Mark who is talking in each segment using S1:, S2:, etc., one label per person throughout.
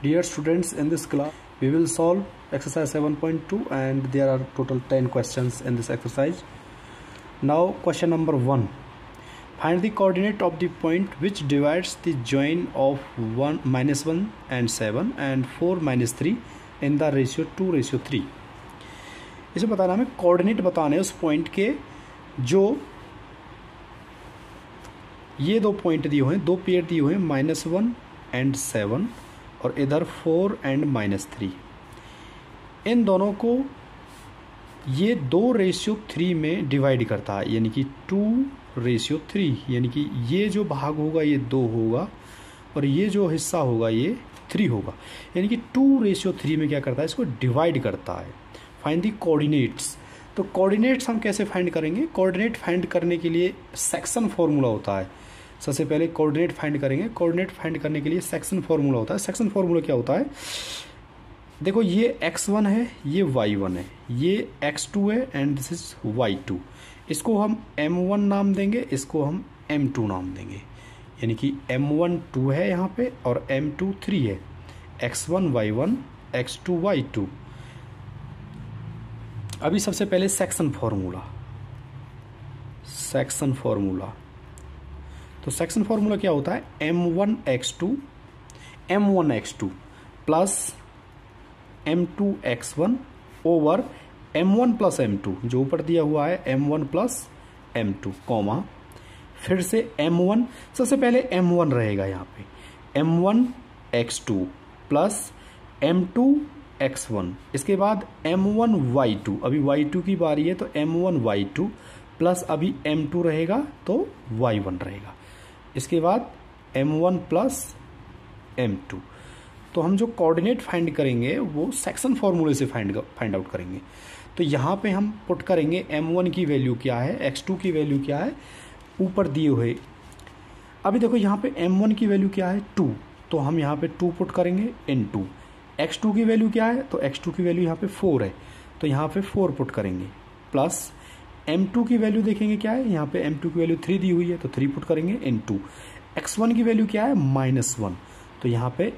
S1: Dear students, in this class we will solve exercise 7.2 and there are total 10 questions in this exercise. Now question number 1. Find the coordinate of the point which divides the join of 1 minus 1 and 7 and 4 minus 3 in the ratio 2:3. इसे बताना हमें coordinate बताने हैं उस point के जो ये दो पॉइंट दिए हुए हैं, दो पेयर दिए हुए हैं -1 एंड 7 और इधर 4 एंड -3। इन दोनों को ये 2:3 में डिवाइड करता है, यानी कि 2:3, यानी कि ये जो भाग होगा ये 2 होगा और ये जो हिस्सा होगा ये 3 होगा, यानी कि 2:3 में क्या करता है, इसको डिवाइड करता है। Find the coordinates. तो कोऑर्डिनेट्स हम कैसे फाइंड करेंगे? कोऑर्डिनेट फाइंड करने के लिए सेक्शन फॉर्मूला होता है। सबसे पहले कोऑर्डिनेट फाइंड करेंगे। कोऑर्डिनेट फाइंड करने के लिए सेक्शन फॉर्मूला होता है। सेक्शन फॉर्मूला क्या होता है? देखो, ये x1 है, ये y1 है, ये x2 है एंड दिस इज y2। इसको हम m1 नाम देंगे, इसको हम m2 नाम देंगे, यानी कि m1 2 है यहाँ पे और m2 3 है। x1 y1, x2 y2। अभी सबसे पहले सेक्शन फॉर्मूला। सेक्शन फॉर्मूला, तो सेक्शन फॉर्मूला क्या होता है? m1x2 plus m2x1 over m1 plus m2, जो ऊपर दिया हुआ है m1 प्लस m2, कॉमा फिर से m1। सबसे पहले m1 रहेगा यहाँ पे, m1x2 प्लस m2x1। इसके बाद m1y2, अभी y2 की बारी है तो m1y2 प्लस अभी m2 रहेगा तो y1 रहेगा। इसके बाद m1 प्लस m2। तो हम जो कोऑर्डिनेट फाइंड करेंगे वो सेक्शन फॉर्मूले से फाइंड आउट करेंगे। तो यहाँ पे हम पुट करेंगे m1 की वैल्यू क्या है, x2 की वैल्यू क्या है, ऊपर दिए हुए। अभी देखो यहाँ पे m1 की वैल्यू क्या है, 2, तो हम यहाँ पे 2 पुट करेंगे इनटू। x2 की वैल्यू क्या है, तो x2 की वैल्यू यहाँ पे 4 है, तो यहाँ पे 4 पुट करेंगे, प्लस m2 की वैल्यू देखेंगे क्या है, यहाँ पे m2 की वैल्यू 3 दी हुई है तो 3 पुट करेंगे इनटू। x1 की वैल्यू क्या है, -1, तो यहाँ पे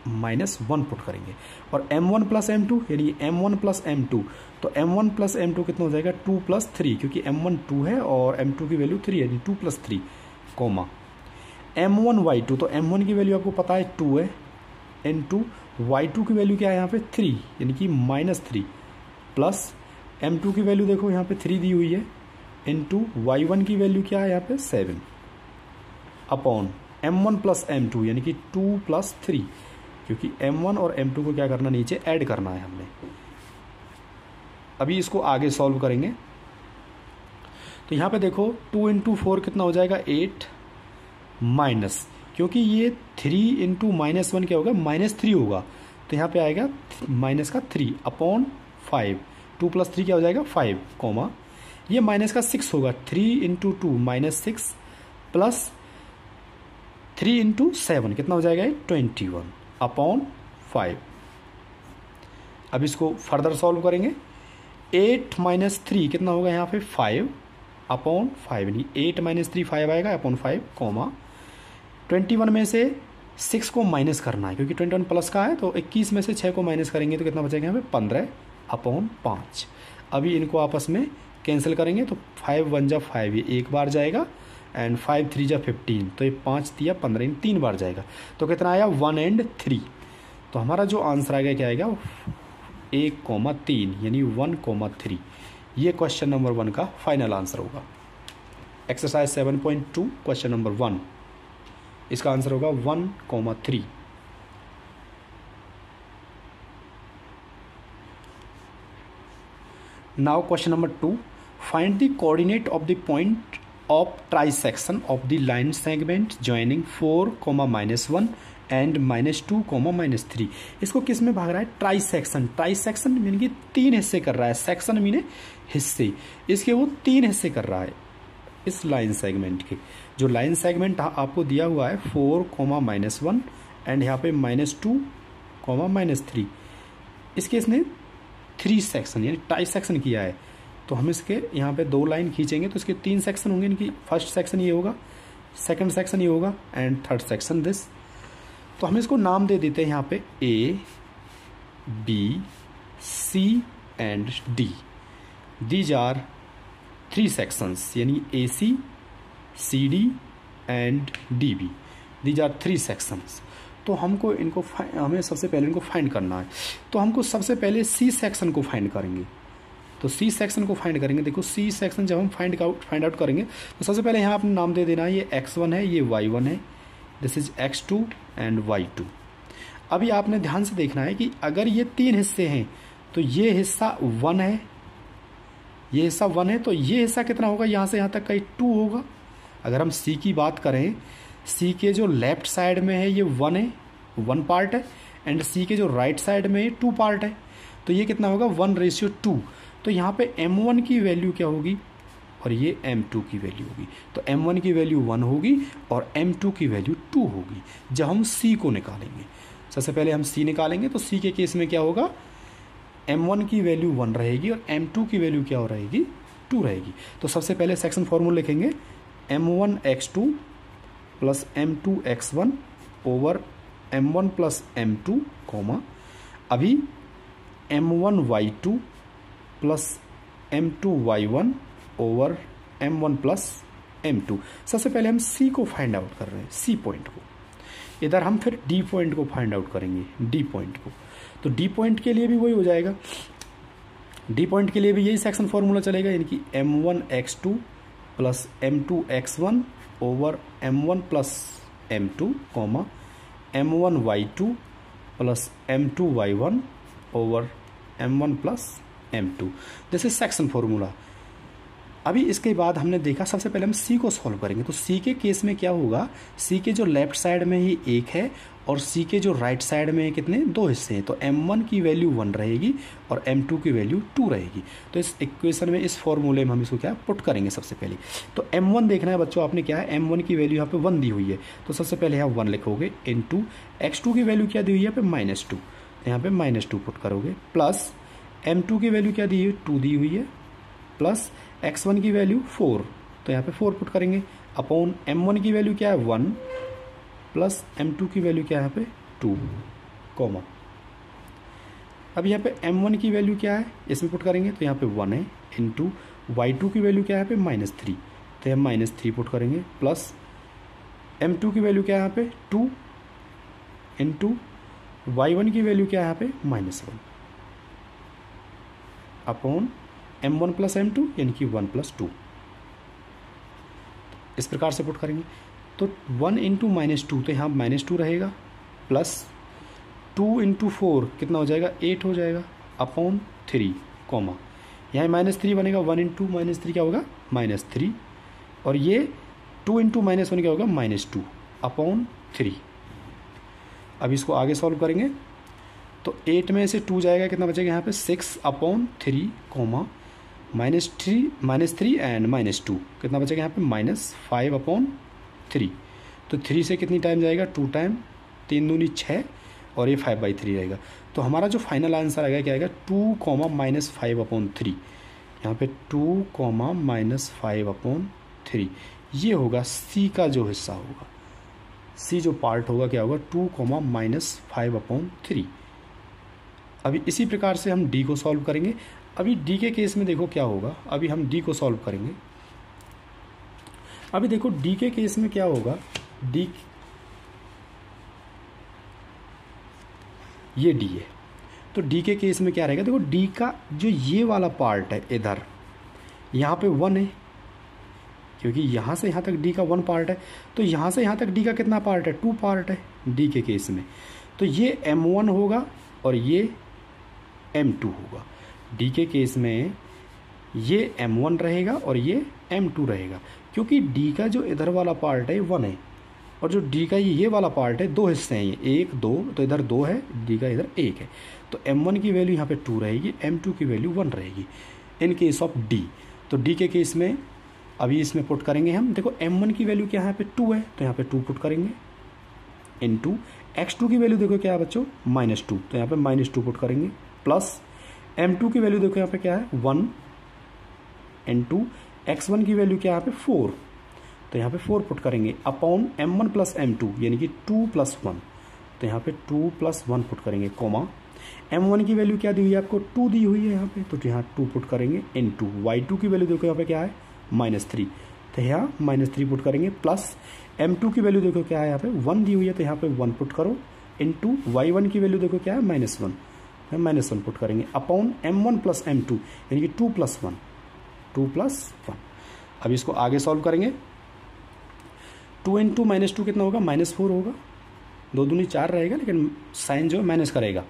S1: -1 पुट करेंगे। और m1 प्लस m2 यानी m1 प्लस m2, तो m1 प्लस m2 कितना हो जाएगा, 2 प्लस 3, क्योंकि m1 2 है और m2 की वैल्यू 3 है, यानी 2 प्लस 3, कॉमा m1y2। तो m1 की वैल्यू आपको पता है 2 है, इनटू y2 की वैल्यू क्या है यहाँ पे 3, यानी कि -3, प्लस m2 की वैल्यू देखो यहाँ पे 3 दी हुई है, इनटू y1 की वैल्यू क्या है यहाँ पे 7, अपॉन m1 प्लस m2 यानी कि 2 प्लस 3, क्योंकि m1 और m2 को क्या करना, नीचे ऐड करना है हमने। अभी इसको आगे सॉल्व करेंगे। तो यहाँ पे देखो 2 × 4 कितना हो जाएगा, 8, माइनस, क्योंकि ये 3 × -1 क्या होगा, -3 होगा, तो यहाँ पे आएगा माइनस का 3 अपॉन 5। 2 प्लस 3 क्या हो जाएगा, 5, कॉमा ये माइनस का 6 होगा, 3 × 2 -6 प्लस 3 × 7 कितना हो जाएगा, 21 अपॉन 5। अब इसको फर्दर सॉल्व करेंगे। 8 - 3 कितना होगा यहाँ पे, 5 अपॉन 5, यानी 8 - 3 5 आएगा अपॉन 5, कॉमा 21 में से 6 को माइनस करना है, क्योंकि 21 प्लस का है, तो 21 में से 6 को माइनस करेंगे तो कितना बचेगा यहाँ पे, 15 अपॉन 5। अभी इनको आपस में कैंसिल करेंगे तो 5 1 जा 5, ये एक बार जाएगा, एंड 5 3 जा 15, तो ये 5 दिया 15, 3 बार जाएगा, तो कितना आया, 1 और 3। तो हमारा जो आंसर आएगा क्या आएगा, 1,3, यानी 1,3। ये क्वेश्चन नंबर 1 का फाइनल आंसर होगा। एक्सरसाइज 7.2 क्वेश्चन नंबर 1, इसका आंसर होगा 1,3। Now question number 2, find the coordinate of the point of trisection of the line segment joining 4, -1 and -2, -3। इसको किस में भाग रहा है, ट्राइसेक्शन। ट्राइसेक्शन मीन कि 3 हिस्से कर रहा है, सेक्शन मीन हिस्से, इसके वो 3 हिस्से कर रहा है इस लाइन सेगमेंट के। जो लाइन सेगमेंट आपको दिया हुआ है 4, -1 एंड यहाँ पे -2, -3, इसके इसने 3 सेक्शन यानी ट्राइसेक्शन किया है। तो हम इसके यहाँ पे 2 लाइन खींचेंगे तो इसके 3 सेक्शन होंगे, इनकी फर्स्ट सेक्शन ये होगा, सेकंड सेक्शन ये होगा एंड थर्ड सेक्शन दिस। तो हम इसको नाम दे देते हैं यहाँ पे A, B, C and D। These are 3 sections, यानी AC, CD and DB। These are 3 sections. तो हमको इनको हमें सबसे पहले इनको फाइंड करना है। तो हमको सबसे पहले C सेक्शन को फाइंड करेंगे। तो C सेक्शन को फाइंड करेंगे। देखो C सेक्शन जब हम फाइंड आउट करेंगे तो सबसे पहले यहाँ आपने नाम दे देना है, ये x1 है, ये y1 है, this is x2 and y2। अभी आपने ध्यान से देखना है कि अगर ये 3 हिस्से हैं तो ये हिस्सा 1 है, ये हिस्सा 1 है, तो ये हिस्सा कितना होगा, यहाँ से यहाँ तक का 2 होगा। अगर हम C की बात करें, C के जो लेफ्ट साइड में है ये 1 है, 1 पार्ट है, एंड C के जो राइट साइड में है 2 पार्ट है, तो ये कितना होगा 1:2। तो यहाँ पे M1 की वैल्यू क्या होगी और ये M2 की वैल्यू होगी। तो M1 की वैल्यू 1 होगी और M2 की वैल्यू 2 होगी जब हम C को निकालेंगे। सबसे पहले हम C निकालेंगे तो C के केस में क्या होगा, M1 की वैल्यू 1 रहेगी और M2 की वैल्यू क्या हो रहेगी, 2 रहेगी। तो सबसे पहले सेक्शन फॉर्मूला लिखेंगे, M1x2 plus M2x1 over M1 plus M2, अभी M1y2 plus M2y1 over M1 plus M2। सबसे पहले हम C को फाइंड आउट कर रहे हैं, C पॉइंट को। इधर हम फिर D पॉइंट को फाइंड आउट करेंगे, D पॉइंट को। तो D पॉइंट के लिए भी वही हो जाएगा, D पॉइंट के लिए भी यही सेक्शन फॉर्मूला चलेगा, यानी कि M1x2 plus M2x1 over M1 plus M2, M1y2 plus M2y1 over M1 plus M2। This is section formula. अभी इसके बाद हमने देखा, सबसे पहले हम C को सॉल्व करेंगे। तो C के केस में क्या होगा, C के जो लेफ्ट साइड में ही 1 है और C के जो राइट साइड में कितने 2 हिस्से हैं। तो M1 की वैल्यू 1 रहेगी और M2 की वैल्यू 2 रहेगी। तो इस इक्वेशन में, इस फॉर्मूले में हम इसको क्या पुट करेंगे सबसे पहले। तो M1 देखना है बच्चों, आपने क्या है, M1 की वैल्यू यहाँ पे 1 दी हुई है, तो सबसे पहले यहाँ 1 लिखोगे, इनटू x2 की वैल्यू क्या दी हुई है यहाँ पे -2, यहाँ पे -2 पुट करोगे, प्लस M2 की वैल्यू क्या दी है, 2 दी हुई है, प्लस x1 की वैल्यू 4, तो यहाँ पे 4 पुट करेंगे, अपॉन M1 की वैल्यू क्या है 1 प्लस M2 की वैल्यू क्या है यहाँ पे 2, अब यहाँ पे M1 की वैल्यू क्या है इसमें पुट करेंगे, तो यहाँ पे 1 है, इंटू y2 की वैल्यू क्या है यहाँ पे -3, तो हम -3 पुट करेंगे, प्लस M2 की वैल्यू क्या है यहाँ पे 2, इंटू y1 की वैल्यू क्या है यहाँ पे -1, अपॉन M1 प्लस M2 यानी कि 1 प्लस 2। इस प्रकार से पुट करेंगे, तो 1 इंटू -2, तो यहाँ -2 रहेगा, प्लस 2 इंटू 4 कितना हो जाएगा 8 हो जाएगा, अपॉन 3, यहाँ -3 बनेगा, 1 इंटू -3 क्या होगा -3, और ये 2 इंटू -1 क्या होगा -2 अपॉन 3। अब इसको आगे सॉल्व करेंगे तो 8 में से 2 जाएगा, कितना बचेगा यहाँ पे 6 अपॉन 3, -3 एंड -2 कितना बचेगा यहाँ पे -5 अपॉन 3। तो 3 से कितनी टाइम जाएगा 2 टाइम, 3 दूनी 6 और ये 5/3 रहेगा। तो हमारा जो फाइनल आंसर आएगा क्या आएगा 2, -5 अपॉन 3, यहाँ पे 2, -5 अपॉन 3, ये होगा C का जो हिस्सा होगा, C जो पार्ट होगा क्या होगा 2, -5 अपॉन 3। अभी इसी प्रकार से हम D को सॉल्व करेंगे। अभी D के केस में देखो क्या होगा, अभी हम D को सॉल्व करेंगे। अभी देखो D के केस में क्या होगा, D ये D है, तो D के केस में क्या रहेगा, देखो D का जो ये वाला पार्ट है इधर, यहाँ पे 1 है, क्योंकि यहाँ से यहाँ तक D का 1 पार्ट है, तो यहाँ से यहाँ तक D का कितना पार्ट है 2 पार्ट है D के केस में। तो ये M1 होगा और ये M2 होगा। D के केस में ये M1 रहेगा और ये M2 रहेगा, क्योंकि D का जो इधर वाला पार्ट है 1 है और जो D का ये वाला पार्ट है 2 हिस्से हैं, ये 1 2, तो इधर 2 है, D का इधर 1 है, तो M1 की वैल्यू यहाँ पे 2 रहेगी, M2 की वैल्यू 1 रहेगी इन केस ऑफ D। तो D के केस में अभी इसमें पुट करेंगे हम, देखो M1 की वैल्यू क्या है यहाँ पे 2 है, तो यहाँ पे 2 पुट करेंगे, इनटू x2 की वैल्यू देखो क्या है बच्चों -2, तो यहाँ पे -2 पुट करेंगे, प्लस M2 की वैल्यू देखो यहाँ पे क्या है 1, इनटू x1 की वैल्यू क्या है यहाँ पे 4, तो यहाँ पे 4 पुट करेंगे, अपॉन M1 प्लस M2 यानी कि 2 + 1, तो यहाँ पे 2 + 1 पुट करेंगे, कोमा m1 की वैल्यू क्या दी हुई है आपको, 2 दी हुई है यहाँ पे, तो यहाँ 2 पुट करेंगे इनटू y2 की वैल्यू देखो यहाँ पे क्या है -3, तो यहाँ -3 पुट करेंगे, प्लस m2 की वैल्यू देखो क्या है यहाँ पे 1 दी हुई है, तो यहाँ पे 1 पुट करो इनटू y1 की वैल्यू देखो क्या है -1, -1 पुट करेंगे अपॉन m1 + m2 यानी कि 2 + 1, 2 + 1। अब इसको आगे सॉल्व करेंगे, 2 × -2 कितना होगा -4 होगा, 2 दूनी 4 रहेगा लेकिन साइन जो है माइनस करेगा,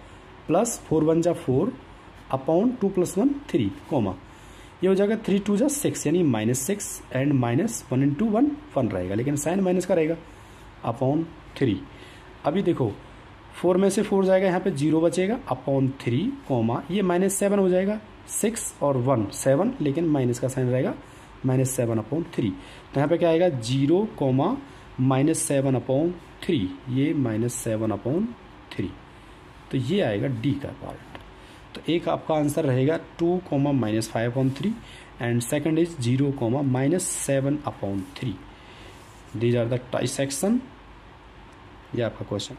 S1: प्लस 4 × 1 = 4 अपॉन 2 + 1 3 कोमा, ये हो जाएगा 3 × 2 = 6 यानी -6 एंड -1 × 1 1 रहेगा लेकिन साइन माइनस करेगा अपॉन 3। अभी देखो 4 में से 4 जाएगा, यहाँ पे 0 बचेगा अपॉन 3 कोमा, ये -7 हो जाएगा, 6 और 1 7 लेकिन माइनस का साइन रहेगा -7 अपॉन 3, तो यहाँ पे क्या आएगा 0, -7 अपॉन 3, ये -7 अपॉन 3, तो ये आएगा डी का पार्ट। तो एक आपका आंसर रहेगा 2, -5 upon 3 and second is 0, -7 upon 3। These are the trisection, ये आपका question.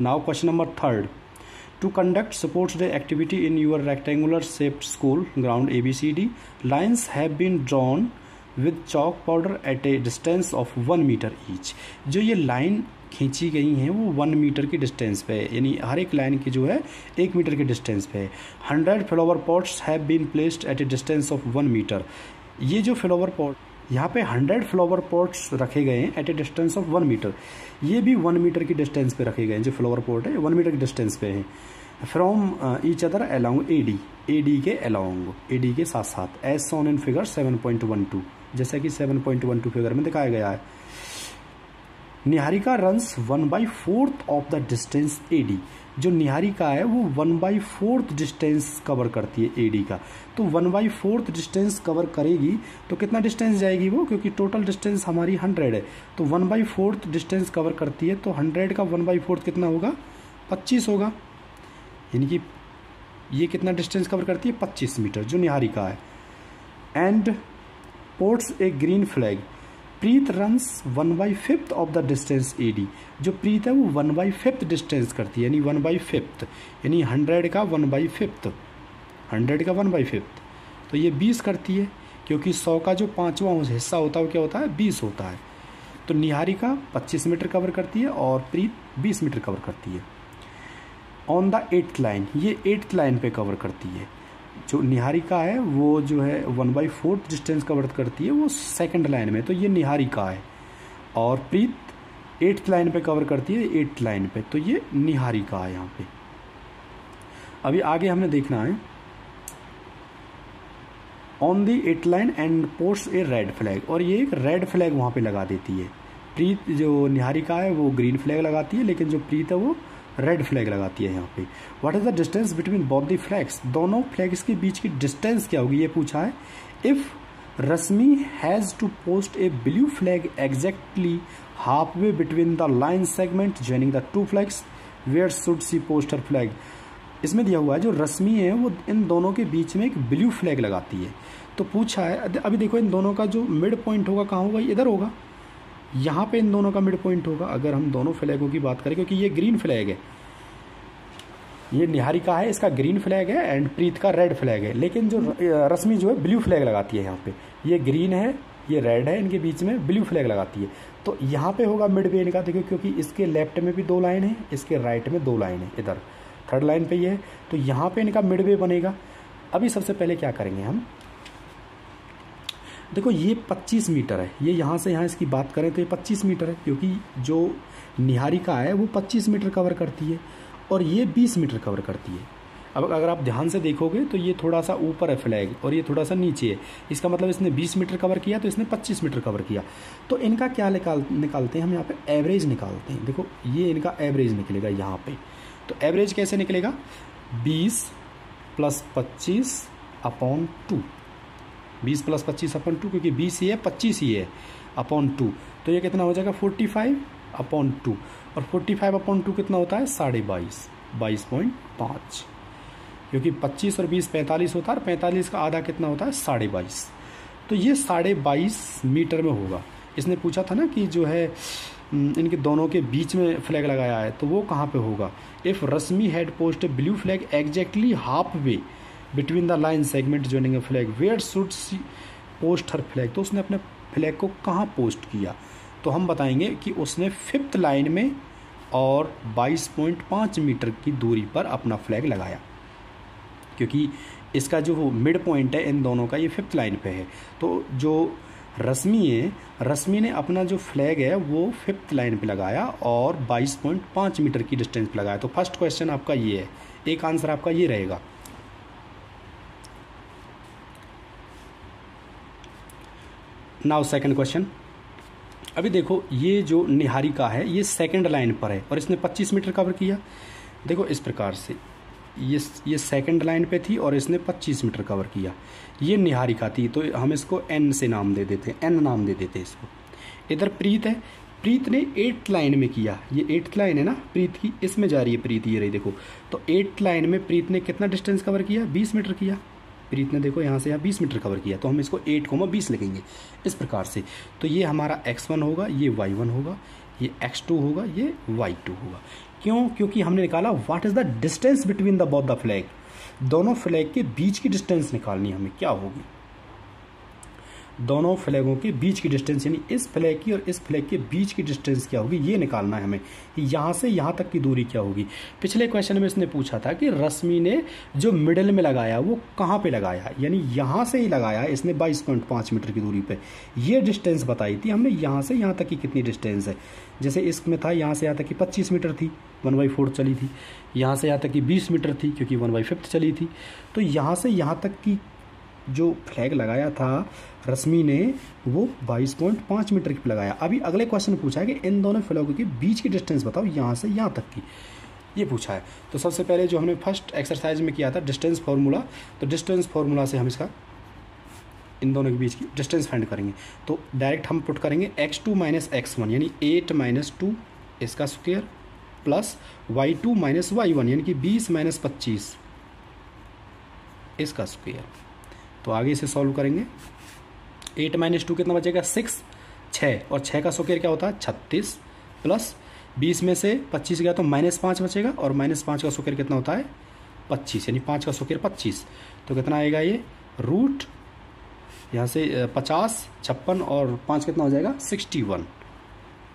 S1: Now question number 3rd, to conduct sports day activity in your rectangular shaped school ground ABCD, lines have been drawn with chalk powder at a distance of 1 meter each। जो ये line खींची गई हैं वो 1 metre की distance पे है, यानी हर एक लाइन की जो है 1 मीटर की डिस्टेंस पे है। 100 flower pots have been placed at a distance of 1 metre. ये जो फ्लावर पॉट यहाँ पे 100 फ्लावर पॉट्स रखे गए हैं at a distance of 1 metre, ये भी 1 मीटर की डिस्टेंस पे रखे गए हैं। जो फ्लावर पॉट है 1 मीटर की डिस्टेंस पे है from each other along AD के अलॉन्ग, एडी के साथ साथ, एज शोन इन फिगर 7.12, जैसा कि 7.12 फिगर में दिखाया गया है। Niharika runs 1/4 of the distance AD. जो निहारिका है वो 1/4 डिस्टेंस कवर करती है एडी का, तो 1/4 डिस्टेंस कवर करेगी तो कितना डिस्टेंस जाएगी वो, क्योंकि टोटल डिस्टेंस हमारी 100 है, तो 1/4 डिस्टेंस कवर करती है, तो 100 का 1/4 कितना होगा 25 होगा, यानी कि ये कितना डिस्टेंस कवर करती है 25 मीटर जो निहारिका है। And posts a green flag, Preet runs 1/5 of the distance AD. जो प्रीत है वो 1/5 डिस्टेंस करती है, यानी 1/5 यानी 100 का 1/5, 100 का 1/5, तो ये 20 करती है, क्योंकि 100 का जो 5वां हिस्सा होता है वो क्या होता है 20 होता है। तो निहारिका 25 मीटर कवर करती है और प्रीत 20 मीटर कवर करती है। ऑन द 8th लाइन, ये 8th लाइन पे कवर करती है। जो निहारिका है वो जो है 1/4 डिस्टेंस कवर करती है वो 2nd लाइन में, तो ये निहारिका है, और प्रीत 8th लाइन पे कवर करती है 8th लाइन पे, तो ये निहारिका है यहाँ पे। अभी आगे हमने देखना है on the 8th line and posts A red flag, और ये एक रेड फ्लैग वहाँ पे लगा देती है। प्रीत जो निहारिका है वो ग्रीन फ्लैग लगाती है, लेकिन जो प्रीत है वो रेड फ्लैग लगाती है यहाँ पे। What is the distance between both the flags, दोनों फ्लैग्स के बीच की डिस्टेंस क्या होगी ये पूछा है। If Rashmi has to post a blue flag exactly half way between the line segment joining the 2 flags, where should she post her flag. इसमें दिया हुआ है जो रश्मि है वो इन दोनों के बीच में एक ब्लू फ्लैग लगाती है, तो पूछा है अभी देखो इन दोनों का जो मिड पॉइंट होगा कहाँ होगा, इधर होगा, यहाँ पे इन दोनों का मिड पॉइंट होगा। अगर हम दोनों फ्लैगों की बात करें, क्योंकि ये ग्रीन फ्लैग है, ये निहारिका है इसका ग्रीन फ्लैग है एंड प्रीत का रेड फ्लैग है, लेकिन जो रश्मि जो है ब्लू फ्लैग लगाती है यहाँ पे, ये ग्रीन है ये रेड है, इनके बीच में ब्लू फ्लैग लगाती है, तो यहाँ पे होगा मिड पे इनका। देखो क्योंकि इसके लेफ्ट में भी 2 लाइन है, इसके राइट में 2 लाइन है, इधर 3rd लाइन पे ये है, तो यहाँ पे इनका मिड वे बनेगा। अभी सबसे पहले क्या करेंगे हम, देखो ये 25 मीटर है, ये यहाँ से यहाँ इसकी बात करें तो ये 25 मीटर है, क्योंकि जो निहारिका है वो 25 मीटर कवर करती है और ये 20 मीटर कवर करती है। अब अगर आप ध्यान से देखोगे तो ये थोड़ा सा ऊपर है फ्लैग और ये थोड़ा सा नीचे है, इसका मतलब इसने 20 मीटर कवर किया तो इसने 25 मीटर कवर किया। तो इनका क्या निकालते हैं हम, यहाँ पे एवरेज निकालते हैं। देखो ये इनका एवरेज निकलेगा यहाँ पे, तो एवरेज कैसे निकलेगा 20 + 25 अपॉन 2, 20 + 25 अपॉन 2, क्योंकि 20 ही है 25 ही है अपॉन 2, तो ये कितना हो जाएगा 45 अपॉन 2, और 45 अपॉन 2 कितना होता है 22.5, 22.5, क्योंकि 25 और 20 45 होता है, और 45 का आधा कितना होता है 22.5, तो ये 22.5 मीटर में होगा। इसने पूछा था ना कि जो है इनके दोनों के बीच में फ्लैग लगाया है, तो वो कहाँ पे होगा। If Rashmi had post a blue flag exactly half way between the line segment joining a flag where should she post her flag, तो उसने अपने फ्लैग को कहाँ पोस्ट किया, तो हम बताएंगे कि उसने 5th लाइन में और 22.5 मीटर की दूरी पर अपना फ्लैग लगाया, क्योंकि इसका जो मिड पॉइंट है इन दोनों का ये 5th लाइन पे है। तो जो रश्मि है, रश्मि ने अपना जो फ्लैग है वो 5th लाइन पे लगाया और 22.5 मीटर की डिस्टेंस पे लगाया। तो फर्स्ट क्वेश्चन आपका ये है, एक आंसर आपका ये रहेगा। Now second question. अभी देखो ये जो निहारिका है ये 2nd लाइन पर है और इसने 25 मीटर कवर किया। देखो इस प्रकार से ये 2nd लाइन पे थी और इसने 25 मीटर कवर किया। ये निहारिका थी तो हम इसको n से नाम दे देते हैं, n नाम दे देते हैं इसको। इधर प्रीत है, प्रीत ने 8th लाइन में किया, ये 8th लाइन है ना प्रीत की, इसमें जा रही है प्रीत, ये रही देखो। तो 8th लाइन में प्रीत ने कितना डिस्टेंस कवर किया, 20 मीटर किया। प्रीत ने देखो यहाँ से यहाँ 20 मीटर कवर किया, तो हम इसको 8,20 लिखेंगे इस प्रकार से। तो ये हमारा x1 होगा, ये y1 होगा, ये x2 होगा, ये y2 होगा। क्यों? क्योंकि हमने निकाला what is the distance between the both the flag, दोनों फ्लैग के बीच की डिस्टेंस निकालनी हमें, क्या होगी, दोनों फ्लैगों के बीच की डिस्टेंस, यानी इस फ्लैग की और इस फ्लैग के बीच की डिस्टेंस क्या होगी, ये निकालना है हमें। यहाँ से यहाँ तक की दूरी क्या होगी। पिछले क्वेश्चन में इसने पूछा था कि रश्मि ने जो मिडिल में लगाया वो कहाँ पे लगाया, यानी यहाँ से ही लगाया इसने 22.5 मीटर की दूरी पे। ये डिस्टेंस बताई थी हमने, यहाँ से यहाँ तक की कितनी डिस्टेंस है। जैसे इसमें था यहाँ से यहाँ तक की 25 मीटर थी, 1/4 चली थी। यहाँ से यहाँ तक की 20 मीटर थी क्योंकि 1/5 चली थी। तो यहाँ से यहाँ तक की जो फ्लैग लगाया था रश्मि ने वो 22.5 मीटर की लगाया। अभी अगले क्वेश्चन पूछा है कि इन दोनों फ्लैगों के बीच की डिस्टेंस बताओ यहाँ से यहाँ तक की, ये पूछा है। तो सबसे पहले जो हमने फर्स्ट एक्सरसाइज में किया था डिस्टेंस फार्मूला, तो डिस्टेंस फार्मूला से हम इसका इन दोनों के बीच की डिस्टेंस फाइंड करेंगे। तो डायरेक्ट हम पुट करेंगे x2 - x1 यानी 8 - 2 इसका स्क्वायर प्लस y2 - y1 यानी कि 20 - 25 इसका स्क्वायर। तो आगे इसे सॉल्व करेंगे। 8 - 2 कितना बचेगा, 6 और 6 का स्क्वायर क्या होता है 36 प्लस 20 में से 25 गया तो -5 बचेगा और -5 का स्क्वायर कितना होता है 25, यानी 5 का स्क्वायर 25। तो कितना आएगा ये रूट यहाँ से 50, 56 और 5 कितना हो जाएगा 61।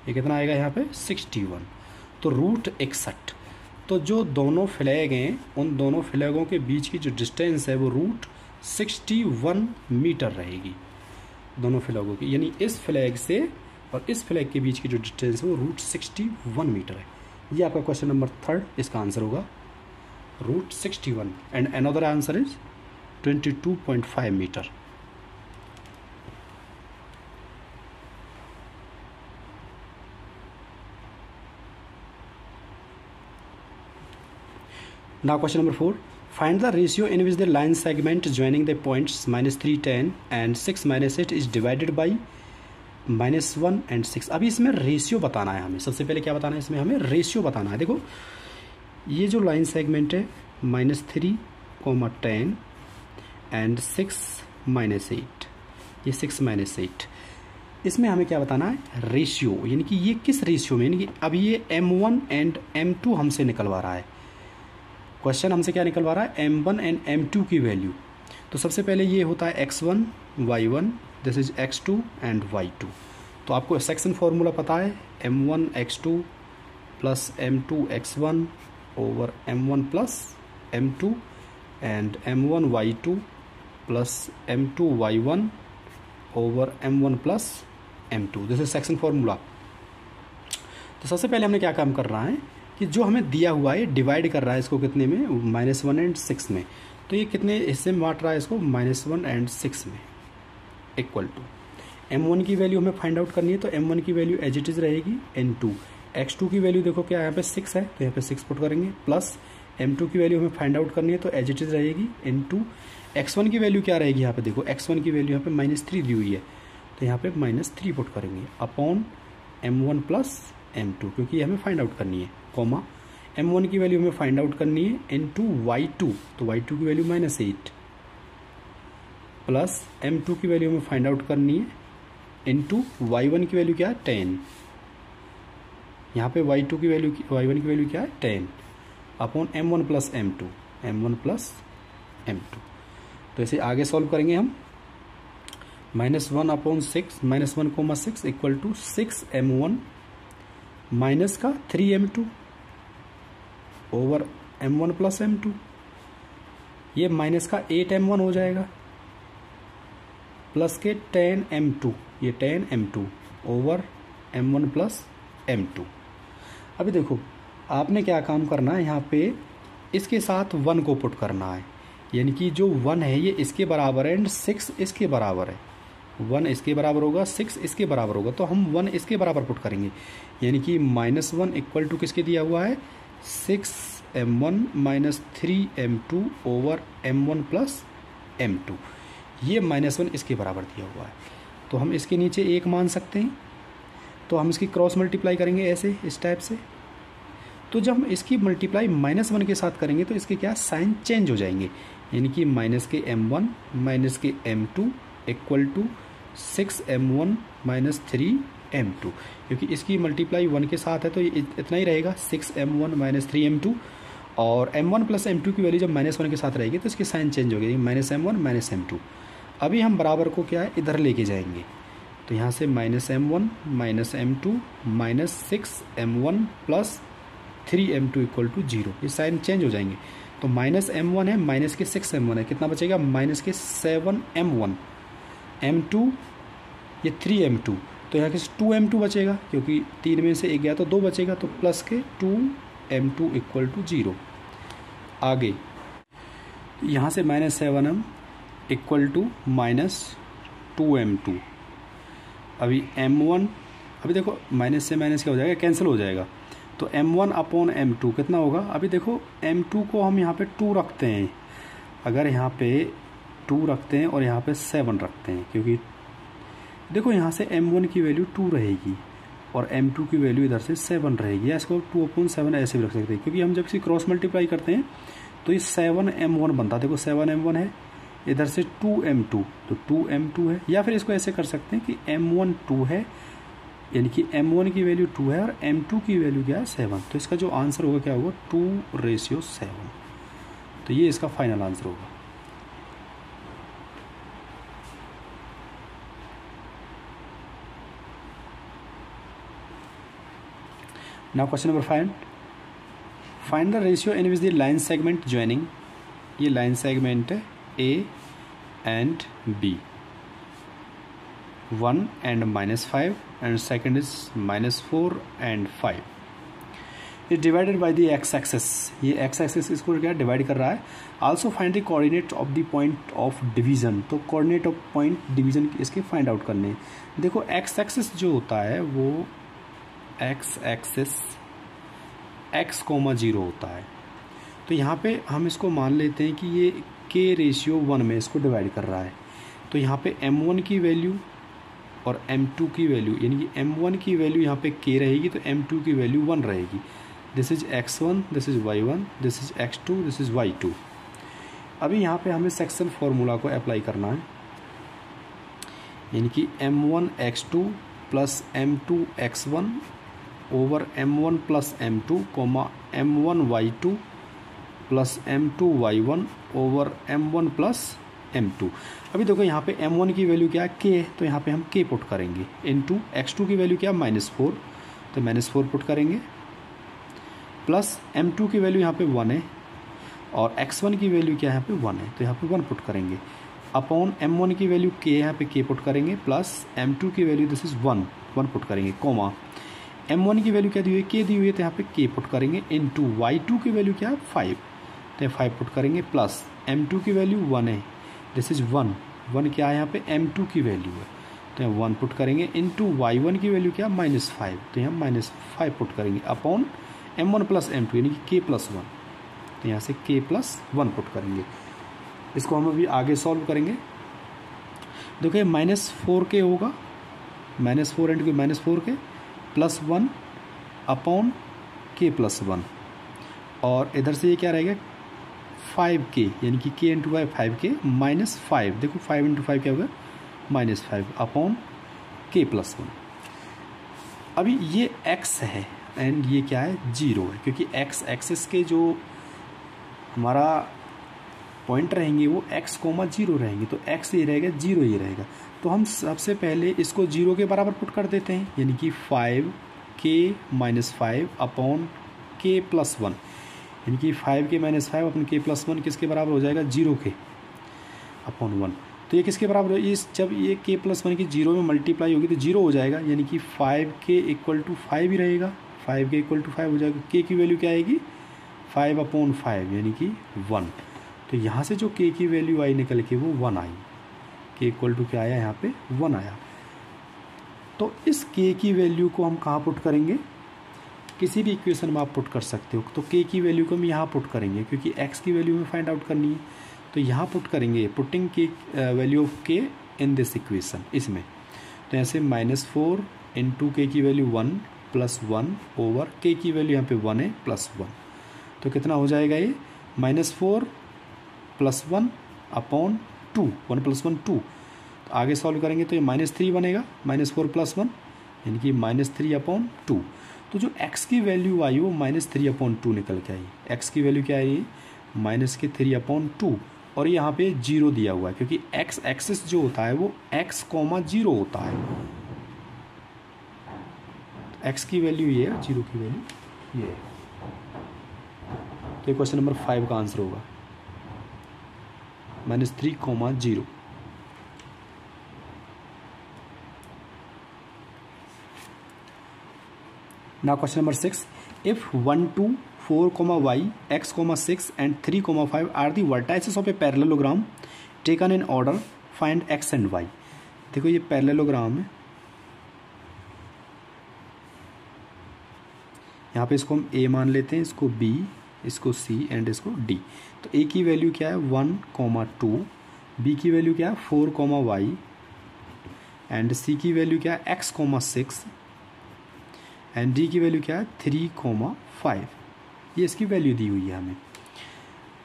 S1: ये कितना आएगा यहाँ पे 61। तो रूट 61। तो जो दोनों फ्लैग हैं उन दोनों फ्लैगों के बीच की जो डिस्टेंस है वो रूट 61 मीटर रहेगी दोनों फ्लैगों की, यानी इस फ्लैग से और इस फ्लैग के बीच की जो डिस्टेंस है वो रूट 61 मीटर है। ये आपका क्वेश्चन नंबर 3, इसका आंसर होगा root 61 and another answer is 22.5 metre. Now question number 4. Find the ratio in which the line segment joining the points -3, 10 and 6, -8 is divided by -1 and 6। अभी इसमें ratio बताना है हमें। सबसे पहले क्या बताना है, इसमें हमें रेशियो बताना है। देखो ये जो लाइन सेगमेंट है -3, 10 एंड 6, -8, ये 6, -8, इसमें हमें क्या बताना है रेशियो, यानी कि ये किस रेशियो में, यानी कि अभी ये M1 एंड M2 हमसे निकलवा रहा है। क्वेश्चन हमसे क्या निकलवा रहा है M1 एंड M2 की वैल्यू। तो सबसे पहले ये होता है x1 y1, this is x2 and y2। तो आपको सेक्शन फॉर्मूला पता है M1 x2 plus M2 x1 over M1 plus M2 and M1 y2 plus M2 y1 over M1 plus M2, this is section formula. तो सबसे पहले हमने क्या काम कर रहा है कि जो हमें दिया हुआ है डिवाइड कर रहा है इसको कितने में, -1 एंड 6 में। तो ये कितने हिस्से में बांट रहा है इसको, -1 एंड 6 में, इक्वल टू M1 की वैल्यू हमें फाइंड आउट करनी है। तो M1 की वैल्यू एज इट इज रहेगी N2। x2 की वैल्यू देखो क्या यहाँ पे 6 है तो यहाँ पे 6 पुट करेंगे, प्लस M2 की वैल्यू हमें फाइंड आउट करनी है तो एज इट इज रहेगी N2। x1 की वैल्यू क्या रहेगी यहाँ पे, देखो x1 की वैल्यू यहाँ पे -3 दी हुई है तो यहाँ पे -3 पुट करेंगे अपॉन M1 प्लस M2, क्योंकि ये हमें फाइंड आउट करनी है, कॉमा M1 की वैल्यू हमें फाइंड आउट करनी है इनटू y2, तो y2 की वैल्यू -8 प्लस M2 की वैल्यू हमें फाइंड आउट करनी है इंटू y1 की वैल्यू क्या है 10, यहाँ पे y2 की वैल्यू y1 की वैल्यू क्या है 10 अपॉन m1 प्लस m2। तो इसे आगे सॉल्व करेंगे हम। -1 upon 6 -1, 6 equal to 6m1 minus का 3m2 over m1 plus m2, ये माइनस का 8m1 हो जाएगा प्लस के 10m2, ये 10m2 over m1 plus m2। अभी देखो आपने क्या काम करना है, यहाँ पे इसके साथ 1 को पुट करना है, यानी कि जो 1 है ये इसके बराबर है एंड 6 इसके बराबर है। 1 इसके बराबर होगा, 6 इसके बराबर होगा, तो हम 1 इसके बराबर पुट करेंगे, यानी कि -1 इक्वल टू किसके दिया हुआ है 6m1 minus 3m2 over m1 plus m2, ये -1 इसके बराबर दिया हुआ है। तो हम इसके नीचे 1 मान सकते हैं, तो हम इसकी क्रॉस मल्टीप्लाई करेंगे ऐसे इस टाइप से। तो जब हम इसकी मल्टीप्लाई -1 के साथ करेंगे तो इसके क्या साइन चेंज हो जाएंगे, यानी कि माइनस के m1 माइनस के m2 equal to 6m1 minus 3m2, क्योंकि इसकी मल्टीप्लाई 1 के साथ है तो ये इतना ही रहेगा 6m1 माइनस 3m2, और m1 प्लस m2 की वैल्यू जब -1 के साथ रहेगी तो इसकी साइन चेंज हो गई -m1 माइनस m2। अभी हम बराबर को क्या है इधर लेके जाएंगे, तो यहाँ से -m1 minus m2 minus 6m1 plus 3m2 equal to 0, ये साइन चेंज हो जाएंगे। तो -m1 है माइनस के 6m1 है, कितना बचेगा माइनस के 7m1, m2 ये 3m2, तो यहाँ के 2m2 बचेगा, क्योंकि 3 में से 1 गया तो 2 बचेगा, तो प्लस के 2m2 इक्वल टू 0। आगे यहाँ से -7m इक्वल टू -2m2। अभी m1, अभी देखो माइनस से माइनस क्या हो जाएगा, कैंसिल हो जाएगा, तो m1 अपॉन m2 कितना होगा। अभी देखो m2 को हम यहाँ पे 2 रखते हैं, अगर यहाँ पे 2 रखते हैं और यहाँ पे 7 रखते हैं, क्योंकि देखो यहाँ से m1 की वैल्यू 2 रहेगी और m2 की वैल्यू इधर से 7 रहेगी, या इसको 2/7 ऐसे भी रख सकते हैं, क्योंकि हम जब इसी क्रॉस मल्टीप्लाई करते हैं तो ये 7m1 बनता है। देखो 7m1 है, इधर से 2m2 तो 2m2 है, या फिर इसको ऐसे कर सकते हैं कि m1 2 है, यानी कि m1 की वैल्यू 2 है और m2 की वैल्यू क्या है 7, तो इसका जो आंसर होगा क्या होगा 2:7, तो ये इसका फाइनल आंसर होगा। Now question number 5, find the ratio in which the line segment joining, ये लाइन सेगमेंट है A and B, 1 and -5 and second is -4 and 5 is divided by the x-axis, ये x-axis इसको क्या डिवाइड कर रहा है। Also find the coordinate of the point of division, तो coordinate of point division इसके फाइंड आउट करने। देखो x-axis जो होता है वो x-axis x,0 होता है, तो यहाँ पे हम इसको मान लेते हैं कि ये k/1 में इसको डिवाइड कर रहा है, तो यहाँ पे m1 की वैल्यू और m2 की वैल्यू, यानी कि m1 की वैल्यू यहाँ पे k रहेगी तो m2 की वैल्यू 1 रहेगी। This is x1, this is y1, this is x2, this is y2। अभी यहाँ पे हमें सेक्शन फॉर्मूला को अप्लाई करना है, यानी कि m1 x2 plus m2 x1 over m1 plus m2 comma m1 y2 plus m2 y1 over m1 plus m2। अभी देखो यहाँ पे m1 की वैल्यू क्या है k, तो यहाँ पे हम k पुट करेंगे, इनटू x2 की वैल्यू क्या है -4, तो -4 पुट करेंगे, प्लस m2 की वैल्यू यहाँ पे 1 है और x1 की वैल्यू क्या है यहाँ पे 1 है, तो यहाँ पे 1 पुट करेंगे, अपॉन m1 की वैल्यू k, यहाँ पे k पुट करेंगे, प्लस m2 की वैल्यू दिस इज 1 पुट करेंगे, कोमा m1 की वैल्यू क्या दी हुई है k दी हुई है, तो यहाँ पे k पुट करेंगे, इनटू y2 की वैल्यू क्या है 5, तो 5 पुट करेंगे, प्लस m2 की वैल्यू 1 है, दिस इज 1 क्या है यहाँ पे m2 की वैल्यू है, तो यहाँ 1 पुट करेंगे, इनटू y1 की वैल्यू क्या -5, तो यहाँ -5 पुट करेंगे, अपॉन m1 प्लस m2 यानी कि k प्लस 1, तो यहाँ से k प्लस 1 पुट करेंगे। इसको हम अभी आगे सॉल्व करेंगे। देखिए -4k होगा, -4 into -4k plus 1 upon k plus 1, और इधर से ये क्या रहेगा 5k, यानी कि k इंटू 5 5k -5, देखो 5 इंटू 5 क्या होगा -5 अपॉन k+1। अभी ये x है एंड ये क्या है 0 है, क्योंकि x एक्सिस के जो हमारा पॉइंट रहेंगे वो x, 0 रहेंगे, तो x ये रहेगा 0 ये रहेगा। तो हम सबसे पहले इसको 0 के बराबर पुट कर देते हैं, यानी कि 5k-5 अपॉन k+1, यानी कि 5k-5 अपॉन k+1 किसके बराबर हो जाएगा 0 के अपॉन 1। तो ये किसके बराबर है, इस जब ये k+1 की 0 में मल्टीप्लाई होगी तो 0 हो जाएगा, यानी कि 5k = 5 ही रहेगा, 5k = 5 हो जाएगा। k की वैल्यू क्या आएगी 5/5 यानी कि 1। तो यहाँ से जो k की वैल्यू आई निकल के वो 1 आई, k = क्या आया यहाँ पे 1 आया। तो इस k की वैल्यू को हम कहाँ पुट करेंगे, किसी भी इक्वेशन में आप पुट कर सकते हो। तो k की वैल्यू को हम यहाँ पुट करेंगे, क्योंकि x की वैल्यू में फाइंड आउट करनी है, तो यहाँ पुट करेंगे, putting k value of k in this equation, इसमें। तो ऐसे -4 × k की वैल्यू 1 + 1 ओवर k की वैल्यू यहाँ पे 1 है +1। तो कितना हो जाएगा ये -4 + 1 अपॉन 2, 1 + 1 2। तो आगे सॉल्व करेंगे तो ये -3 बनेगा, -4 + 1 यानी कि -3/2। तो जो x की वैल्यू आई वो -3/2 निकल के आई। x की वैल्यू क्या आई -3/2, और यहाँ पे 0 दिया हुआ है, क्योंकि x एक्सिस जो होता है वो x, 0 होता है। x की वैल्यू ये है, 0 की वैल्यू ये है। तो क्वेश्चन नंबर 5 का आंसर होगा -3, 0। Now question number 6. If 1, 2, 4, y, x, 6 and 3, 5 are the vertices of a parallelogram taken in order, find x and y. देखो ये पैरेललोग्राम है, यहाँ पे इसको हम a मान लेते हैं, इसको b, इसको c एंड इसको d। तो a की वैल्यू क्या है 1, 2, b की वैल्यू क्या है 4, y एंड c की वैल्यू क्या है x, 6 एंड डी की वैल्यू क्या है 3, 5। ये इसकी वैल्यू दी हुई है हमें।